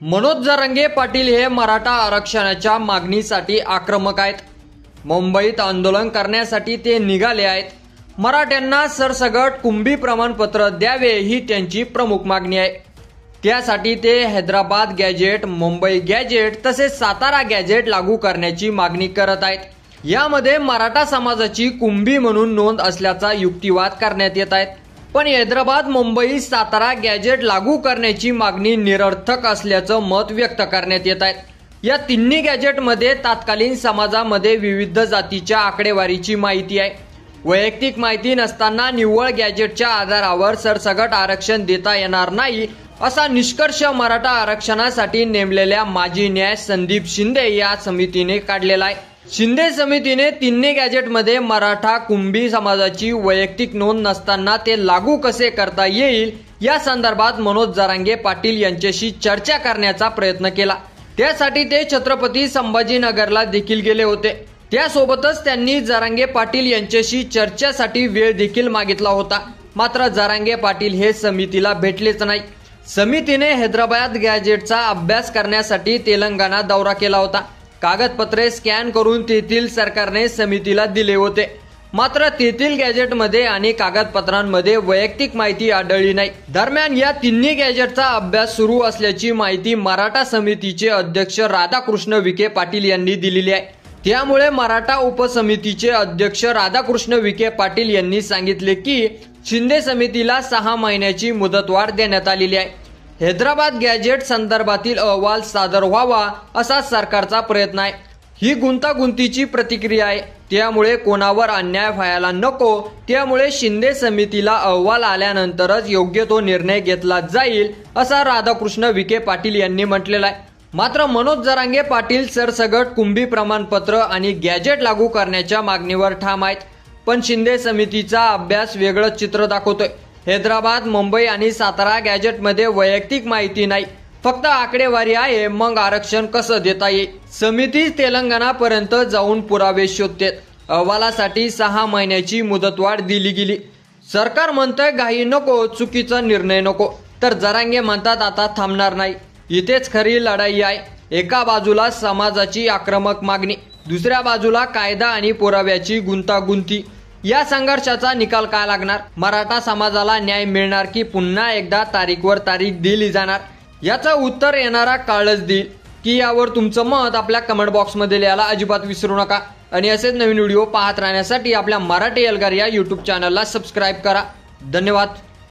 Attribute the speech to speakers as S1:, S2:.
S1: मनोज जरांगे पाटील हे मराठा आरक्षणाच्या मागणीसाठी आक्रमक आहेत। मुंबईत आंदोलन करण्यासाठी ते निघाले आहेत। मराठ्यांना सरसकट कुंभी प्रमाणपत्र द्यावे ही त्यांची प्रमुख मागणी आहे। त्यासाठी ते हैदराबाद गॅजेट, मुंबई गॅजेट तसेच सातारा गॅजेट लागू करण्याची मागणी करत आहेत। यामध्ये मराठा समाजाची कुंभी म्हणून नोंद असल्याचा युक्तिवाद करण्यात येत आहे। पण हैदराबाद, मुंबई, सातारा गॅजेट लागू करण्याची मागणी निरर्थक असल्याचं मत व्यक्त करण्यात येत आहे। या तिन्ही गॅजेटमध्ये तत्कालीन समाजामध्ये विविध जातीच्या आकडेवारीची माहिती आहे। वैयक्तिक माहिती नसताना निव्वळ गॅजेटच्या आधारावर सरसकट आरक्षण देता येणार नाही असा निष्कर्ष मराठा आरक्षणासाठी नेमलेल्या माजी न्याय संदीप शिंदे या समितीने काढलेला आहे। शिंदे समितीने तिन्ही गॅजेटमध्ये मराठा कुंभी समाजाची वैयक्तिक नोंद नसताना ते लागू कसे करता येईल या संदर्भात मनोज जरांगे पाटील यांच्याशी चर्चा करण्याचा प्रयत्न केला। त्यासाठी ते छत्रपती संभाजीनगरला देखील गेले होते। त्यासोबतच त्यांनी जरांगे पाटील यांच्याशी चर्चेसाठी वेळ देखील मागितला होता। मात्र जरांगे पाटील हे समितीला भेटलेच नाही। समितीने हैदराबाद गॅजेटचा अभ्यास करण्यासाठी तेलंगणा दौरा केला होता। कागदपत्रे स्कॅन करून तेथील सरकारने समितीला दिले होते। मात्र तेथील गॅजेटमध्ये आणि कागदपत्रांमध्ये वैयक्तिक माहिती आढळली नाही। दरम्यान या तिन्ही गॅजेटचा अभ्यास सुरू असल्याची माहिती मराठा समितीचे अध्यक्ष राधाकृष्ण विखे पाटील यांनी दिलेली आहे। त्यामुळे मराठा उपसमितीचे अध्यक्ष राधाकृष्ण विखे पाटील यांनी सांगितले की शिंदे समितीला 6 महिन्याची मुदतवाढ देण्यात आलेली आहे। हैदराबाद गॅजेट संदर्भातील अहवाल सादर व्हावा असा सरकारचा प्रयत्न आहे। ही गुंतागुंतीची प्रतिक्रिया आहे। त्यामुळे कोणावर अन्याय व्हायला नको। त्यामुळे शिंदे समितीला अहवाल आल्यानंतरच योग्य तो निर्णय घेतला जाईल असा राधाकृष्ण विखे पाटील यांनी म्हटलेला आहे। मात्र मनोज जरांगे पाटील सरसकट कुंभी प्रमाणपत्र आणि गॅजेट लागू करण्याच्या मागणीवर ठाम आहेत। पण शिंदे समितीचा अभ्यास वेगळं चित्र दाखवतोय। हैदराबाद, मुंबई आणि सातारा गॅजेटमध्ये वैयक्तिक माहिती नाही, फक्त आकडेवारी आहे। मग आरक्षण कसं देता येईल? समिती तेलंगणापर्यंत जाऊन पुरावे शोधते। अहवालासाठी 6 महिन्याची मुदतवाढ दिली गेली। सरकार म्हणतंय घाई नको, चुकीचा निर्णय नको, तर जरांगे म्हणतात आता थांबणार नाही। इथेच खरी लढाई आहे। एका बाजूला समाजाची आक्रमक मागणी, दुसऱ्या बाजूला कायदा आणि पुराव्याची गुंतागुंती। या संघर्षाचा निकाल काय लागणार? मराठा समाजाला न्याय मिळणार की पुन्हा एकदा तारीखवर तारीख दिली जाणार? याचं उत्तर येणारा काळच देईल। की यावर तुमचं मत आपल्या कमेंट बॉक्समध्ये लिहायला अजिबात विसरू नका। आणि असेच नवीन व्हिडिओ पाहत राहण्यासाठी आपल्या मराठी एल्गार या यूट्यूब चॅनलला सबस्क्राईब करा। धन्यवाद।